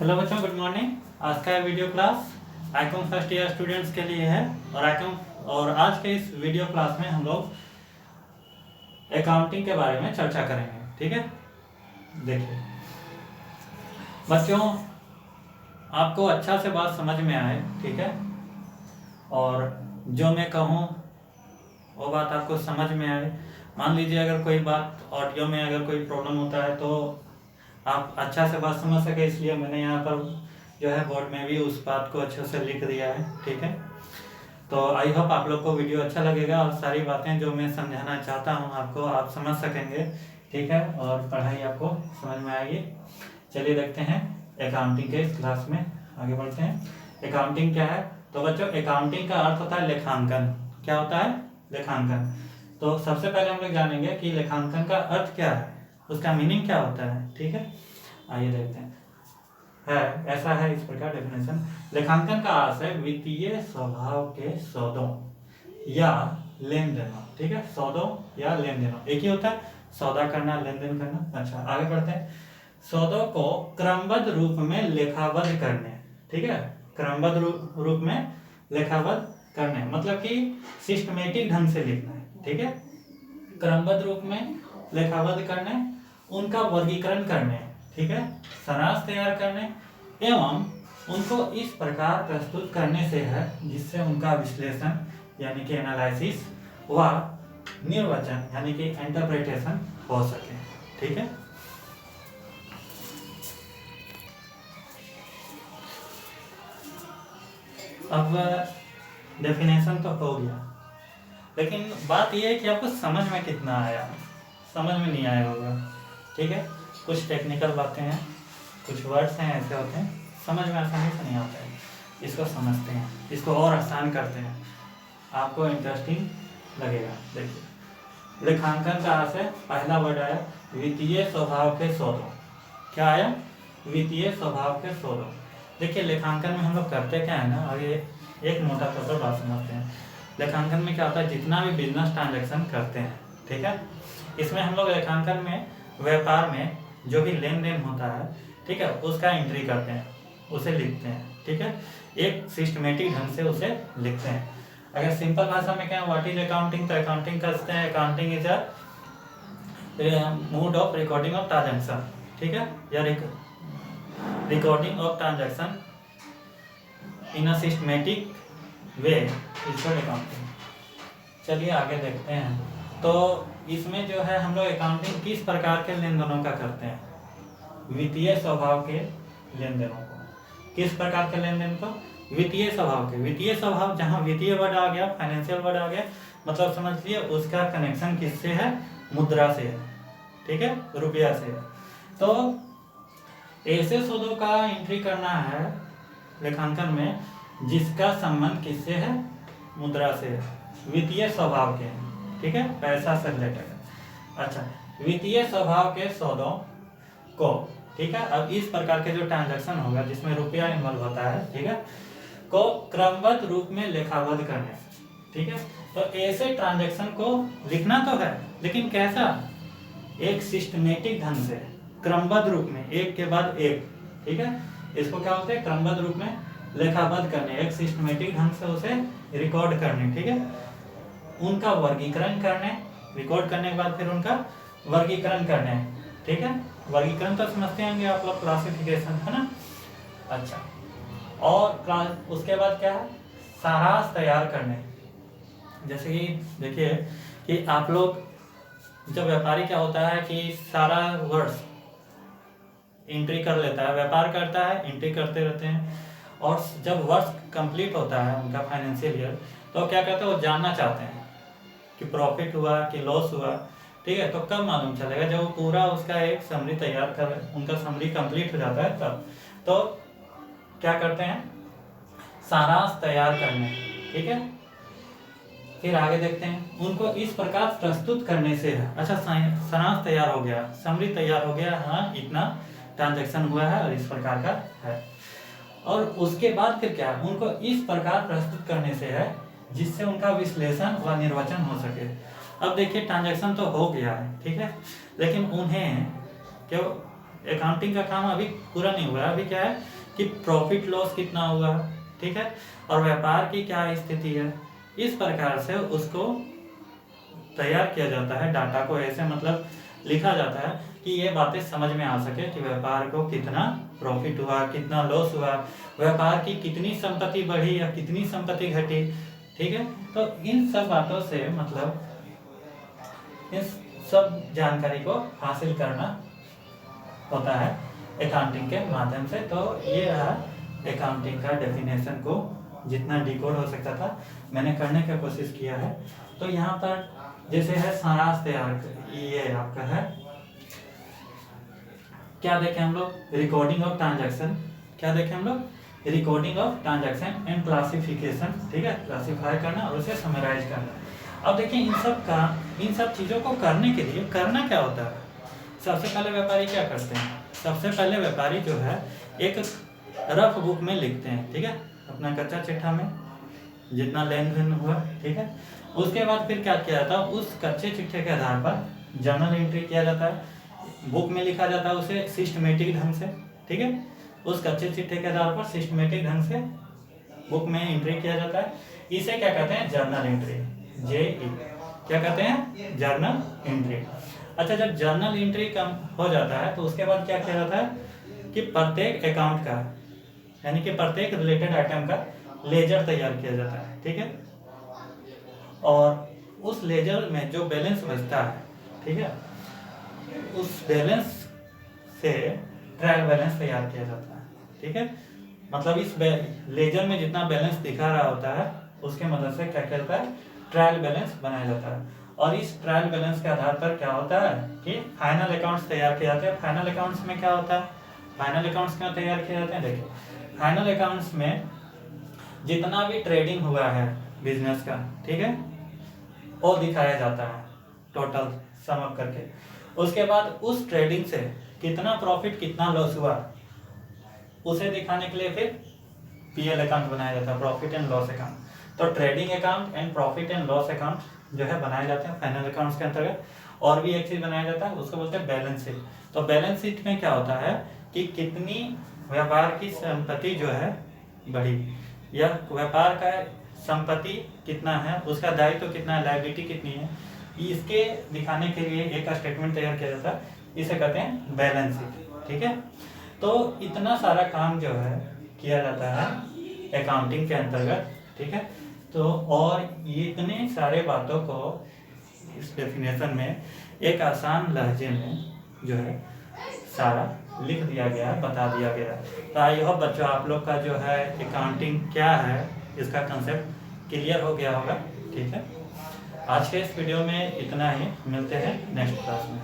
Hello बच्चों, good morning. आज का video class Icom first year students के लिए है और आज के इस वीडियो क्लास में हम लोग अकाउंटिंग के बारे में चर्चा करेंगे। ठीक है, देखिए बच्चों, आपको अच्छा से बात समझ में आए, ठीक है, और जो मैं कहूँ वो बात आपको समझ में आए। मान लीजिए अगर कोई बात ऑडियो में अगर कोई प्रॉब्लम होता है तो आप अच्छा से बात समझ सके, इसलिए मैंने यहाँ पर जो है बोर्ड में भी उस बात को अच्छे से लिख दिया है। ठीक है, तो आई होप आप लोग को वीडियो अच्छा लगेगा और सारी बातें जो मैं समझाना चाहता हूँ आपको आप समझ सकेंगे। ठीक है, और पढ़ाई आपको समझ में आएगी। चलिए देखते हैं अकाउंटिंग के इस क्लास में आगे बढ़ते हैं। अकाउंटिंग क्या है? तो बच्चों, अकाउंटिंग का अर्थ होता है लेखांकन। क्या होता है? लेखांकन। तो सबसे पहले हम लोग जानेंगे कि लेखांकन का अर्थ क्या है, उसका मीनिंग क्या होता है। ठीक है, आइए देखते हैं। ऐसा है इस प्रकार डेफिनेशन। लेखांकन का अर्थ है वित्तीय स्वभाव के सौदों या लेन देनों। ठीक है, सौदों या लेन देनों एक ही होता है, सौदा करना, लेन देन करना। अच्छा, आगे बढ़ते हैं। सौदों को क्रमबद्ध रूप में लेखाबद्ध करने। ठीक है, क्रमबद्ध रूप में लेखाबद्ध करने मतलब कि सिस्टमेटिक ढंग से लिखना है। ठीक है, क्रमबद्ध रूप में लेखाबद्ध करने, उनका वर्गीकरण करने, ठीक है, सारांश तैयार करने एवं उनको इस प्रकार प्रस्तुत करने से है जिससे उनका विश्लेषण यानी कि एनालिसिस व निर्वचन यानी कि इंटरप्रिटेशन हो सके। ठीक है, अब डेफिनेशन तो हो गया, लेकिन बात यह है कि आपको समझ में कितना आया। समझ में नहीं आया होगा। ठीक है, कुछ टेक्निकल बातें हैं, कुछ वर्ड्स हैं ऐसे होते हैं समझ में आसानी से नहीं आता है। इसको समझते हैं, इसको और आसान करते हैं, आपको इंटरेस्टिंग लगेगा। देखिए, लेखांकन का अर्थ है, पहला वर्ड आया वित्तीय स्वभाव के सौदों। क्या आया? वित्तीय स्वभाव के सौदों। देखिए, लेखांकन में हम लोग करते क्या है ना, और ये एक मोटा तौर पर बात समझते हैं। लेखांकन में क्या होता है, जितना भी बिजनेस ट्रांजेक्शन करते हैं, ठीक है, इसमें हम लोग लेखांकन में व्यापार में जो भी लेन देन होता है, ठीक है, उसका एंट्री करते हैं, उसे लिखते हैं। ठीक है, एक सिस्टमेटिक ढंग से उसे लिखते हैं। अगर सिंपल भाषा में क्या, व्हाट इज अकाउंटिंग, तो अकाउंटिंग करते हैं, accounting is a mode of recording of transaction. ठीक है, या recording of transaction in a systematic way is accounting. चलिए आगे देखते हैं। तो इसमें जो है हम लोग अकाउंटिंग किस प्रकार के लेन देनों का करते हैं? वित्तीय स्वभाव के लेन देनों को। किस प्रकार के लेन देन को? वित्तीय स्वभाव के। वित्तीय स्वभाव, जहाँ वित्तीय वर्ड आ गया, फाइनेंशियल वर्ड आ गया, मतलब समझ लिए उसका कनेक्शन किससे है? मुद्रा से है। ठीक है, रुपया से है। तो ऐसे सौदों का एंट्री करना है लेखांकन में जिसका संबंध किससे है? मुद्रा से है, वित्तीय स्वभाव के। ठीक है, पैसा से रिलेटेड। अच्छा, वित्तीय स्वभाव के सौदों को, ठीक है, अब इस प्रकार के जो ट्रांजैक्शन होगा जिसमें रुपया इन्वॉल्व होता है, ठीक है, को क्रमबद्ध रूप में लेखाबद्ध करने। ठीक है, तो ऐसे ट्रांजैक्शन को लिखना तो है, लेकिन कैसा? एक सिस्टमेटिक ढंग से, क्रमबद्ध रूप में, एक के बाद एक। ठीक है, इसको क्या बोलते हैं? क्रमबद्ध रूप में लेखाबद्ध करने, एक सिस्टमेटिक ढंग से उसे रिकॉर्ड करने। ठीक है, उनका वर्गीकरण करने, रिकॉर्ड करने के बाद फिर उनका वर्गीकरण करने। ठीक है, वर्गीकरण तो समझते होंगे आप लोग, क्लासिफिकेशन, है ना। अच्छा, और उसके बाद क्या है? सारांश तैयार करने। जैसे कि देखिए कि आप लोग, जब व्यापारी क्या होता है कि सारा वर्ष एंट्री कर लेता है, व्यापार करता है, एंट्री करते रहते हैं, और जब वर्ष कंप्लीट होता है उनका फाइनेंशियल ईयर, तो क्या कहते हैं, वो जानना चाहते हैं कि प्रॉफिट हुआ कि लॉस हुआ। ठीक है, तो कब मालूम चलेगा? जब वो पूरा उसका एक समरी तैयार कर, उनका समरी कंप्लीट हो जाता है तब। तो क्या करते हैं? सारांश तैयार करने। ठीक है, फिर आगे देखते हैं, उनको इस प्रकार प्रस्तुत करने से है। अच्छा, सारांश तैयार हो गया, समरी तैयार हो गया, हाँ इतना ट्रांजेक्शन हुआ है और इस प्रकार का है, और उसके बाद फिर क्या? उनको इस प्रकार प्रस्तुत करने से है जिससे उनका विश्लेषण व निर्वचन हो सके। अब देखिए, ट्रांजैक्शन तो हो गया है, ठीक है, लेकिन उन्हें क्यों अकाउंटिंग का काम अभी पूरा नहीं हुआ है। अभी क्या है कि प्रॉफिट लॉस कितना हुआ, ठीक है, और व्यापार की क्या स्थिति है, इस प्रकार से उसको तैयार किया जाता है। डाटा को ऐसे मतलब लिखा जाता है कि ये बातें समझ में आ सके कि व्यापार को कितना प्रॉफिट हुआ, कितना लॉस हुआ, व्यापार की कितनी संपत्ति बढ़ी या कितनी संपत्ति घटी, ठीक है। तो इन सब बातों से मतलब इस सब जानकारी को हासिल करना होता है अकाउंटिंग के माध्यम से। तो ये रहा अकाउंटिंग का डेफिनेशन को जितना डिकोड हो सकता था मैंने करने की कोशिश किया है। तो यहाँ पर जैसे है सारांश तैयार, ये आपका है क्या देखें हम लोग, रिकॉर्डिंग ऑफ ट्रांजैक्शन, क्या देखें हम लोग, recording of transaction and classification, ठीक है, क्लासिफाई करना और उसे समराइज करना। अब देखिए इन सब चीज़ों को करने के लिए करना क्या होता है। सबसे पहले व्यापारी क्या करते हैं, सबसे पहले व्यापारी जो है एक रफ बुक में लिखते हैं, ठीक है, अपना कच्चा चिट्ठा में जितना लेन देन हुआ, ठीक है। उसके बाद फिर क्या किया जाता है, उस कच्चे चिट्ठे के आधार पर जर्नल एंट्री किया जाता है, बुक में लिखा जाता है उसे सिस्टमेटिक ढंग से, ठीक है। उस कच्चे चिट्ठे के आधार पर सिस्टमेटिक ढंग से बुक में एंट्री किया जाता है। इसे क्या कहते हैं, जर्नल एंट्री, JE, क्या कहते हैं, जर्नल एंट्री। अच्छा, जब जर्नल एंट्री कम हो जाता है तो उसके बाद क्या किया जाता है कि प्रत्येक अकाउंट का यानी कि प्रत्येक रिलेटेड आइटम का लेजर तैयार किया जाता है, ठीक है। और उस लेजर में जो बैलेंस बचता है, ठीक है, उस बैलेंस से ट्रायल बैलेंस तैयार किया जाता है, ठीक है। मतलब इस लेजर में जितना बैलेंस दिखा रहा होता है उसके मदद से क्या कहता है, ट्रायल बैलेंस बनाया जाता है। और इस ट्रायल बैलेंस के आधार पर क्या होता है कि फाइनल अकाउंट्स तैयार किए जाते हैं। फाइनल अकाउंट्स में क्या होता है, फाइनल अकाउंट्स क्यों तैयार किए जाते हैं, देखिए फाइनल अकाउंट्स में जितना भी ट्रेडिंग हुआ है बिजनेस का, ठीक है, वो दिखाया जाता है टोटल सम अप करके। उसके बाद उस ट्रेडिंग से कितना प्रॉफिट कितना लॉस हुआ उसे दिखाने के लिए फिर PL अकाउंट बनाया जाता है, प्रॉफिट एंड लॉस अकाउंट। तो trading account and profit and loss account जो है बनाए जाते हैं फाइनल अकाउंट्स के अंतर्गत। और भी एक चीज बनाया जाता है उसको बोलते हैं बैलेंस शीट। तो बैलेंस शीट में क्या होता है कि कितनी व्यापार की संपत्ति जो है बढ़ी, या व्यापार का संपत्ति कितना है, उसका दायित्व कितना है, लायबिलिटी कितनी है, इसके दिखाने के लिए एक स्टेटमेंट तैयार किया जाता है, इसे कहते हैं बैलेंस शीट, ठीक है। तो इतना सारा काम जो है किया जाता है अकाउंटिंग के अंतर्गत, ठीक है। तो और ये इतने सारे बातों को इस डेफिनेशन में एक आसान लहजे में जो है सारा लिख दिया गया है, बता दिया गया है। तो आई होप बच्चों आप लोग का जो है अकाउंटिंग क्या है इसका कंसेप्ट क्लियर हो गया होगा, ठीक है। आज के इस वीडियो में इतना ही, मिलते हैं नेक्स्ट क्लास में।